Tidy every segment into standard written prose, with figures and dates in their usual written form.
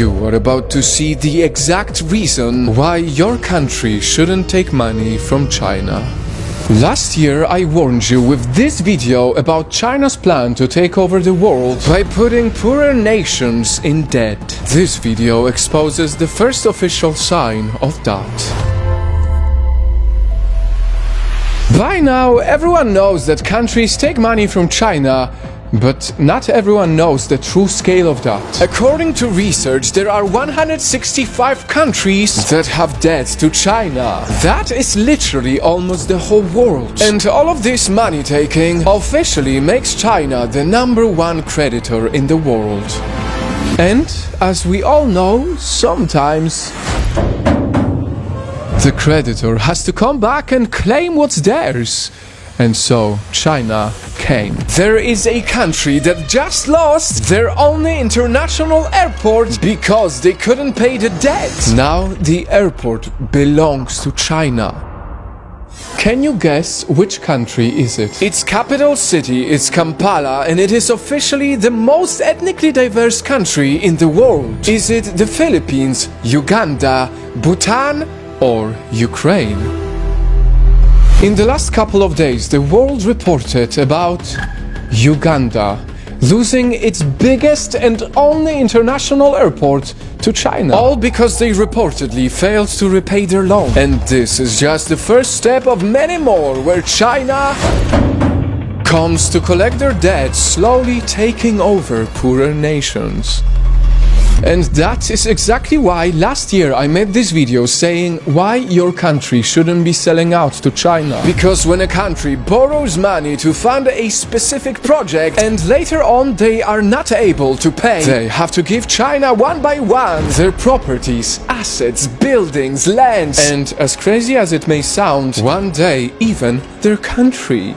You are about to see the exact reason why your country shouldn't take money from China. Last year I warned you with this video about China's plan to take over the world by putting poorer nations in debt. This video exposes the first official sign of that. By now everyone knows that countries take money from China, but not everyone knows the true scale of that. According to research, there are 165 countries that have debt to China. That is literally almost the whole world. And all of this money taking officially makes China the #1 creditor in the world. And as we all know, sometimes the creditor has to come back and claim what's theirs. And so China came. There is a country that just lost their only international airport because they couldn't pay the debt. Now the airport belongs to China. Can you guess which country is it? Its capital city is Kampala, and it is officially the most ethnically diverse country in the world. Is it the Philippines, Uganda, Bhutan, or Ukraine? In the last couple of days, the world reported about Uganda losing its biggest and only international airport to China. All because they reportedly failed to repay their loan. And this is just the first step of many more where China comes to collect their debt, slowly taking over poorer nations. And that is exactly why last year I made this video saying why your country shouldn't be selling out to China. Because when a country borrows money to fund a specific project and later on they are not able to pay, they have to give China one by one their properties, assets, buildings, lands, and as crazy as it may sound, one day even their country.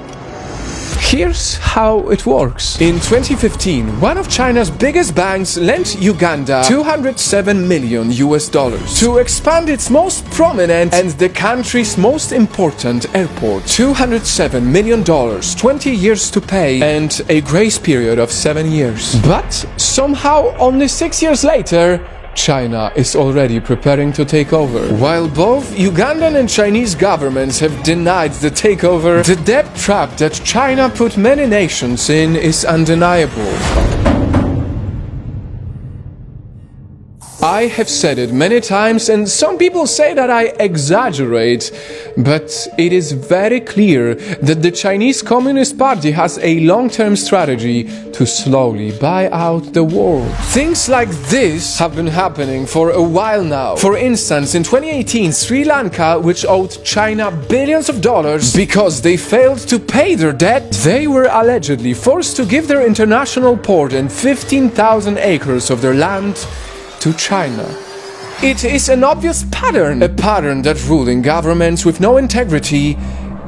Here's how it works. In 2015, one of China's biggest banks lent Uganda $207 million to expand its most prominent and the country's most important airport. $207 million, 20 years to pay, and a grace period of 7 years. But somehow, only 6 years later, China is already preparing to take over. While both Ugandan and Chinese governments have denied the takeover, the debt trap that China put many nations in is undeniable. I have said it many times, and some people say that I exaggerate, but it is very clear that the Chinese Communist Party has a long-term strategy to slowly buy out the world. Things like this have been happening for a while now. For instance, in 2018, Sri Lanka, which owed China billions of dollars because they failed to pay their debt, they were allegedly forced to give their international port and 15,000 acres of their land to China. It is an obvious pattern, a pattern that ruling governments with no integrity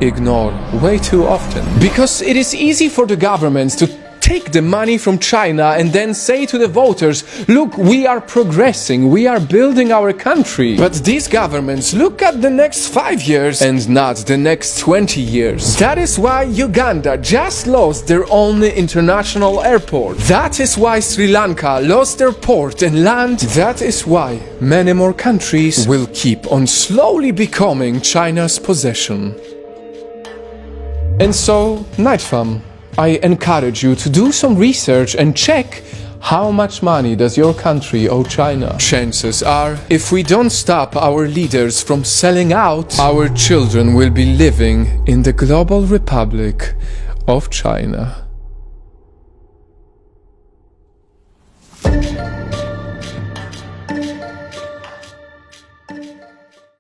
ignore way too often. Because it is easy for the governments to take the money from China and then say to the voters, look, we are progressing, we are building our country. But these governments look at the next 5 years and not the next 20 years. That is why Uganda just lost their only international airport. That is why Sri Lanka lost their port and land. That is why many more countries will keep on slowly becoming China's possession. And so, Night Fam, I encourage you to do some research and check how much money does your country owe China. Chances are, if we don't stop our leaders from selling out, our children will be living in the global republic of China.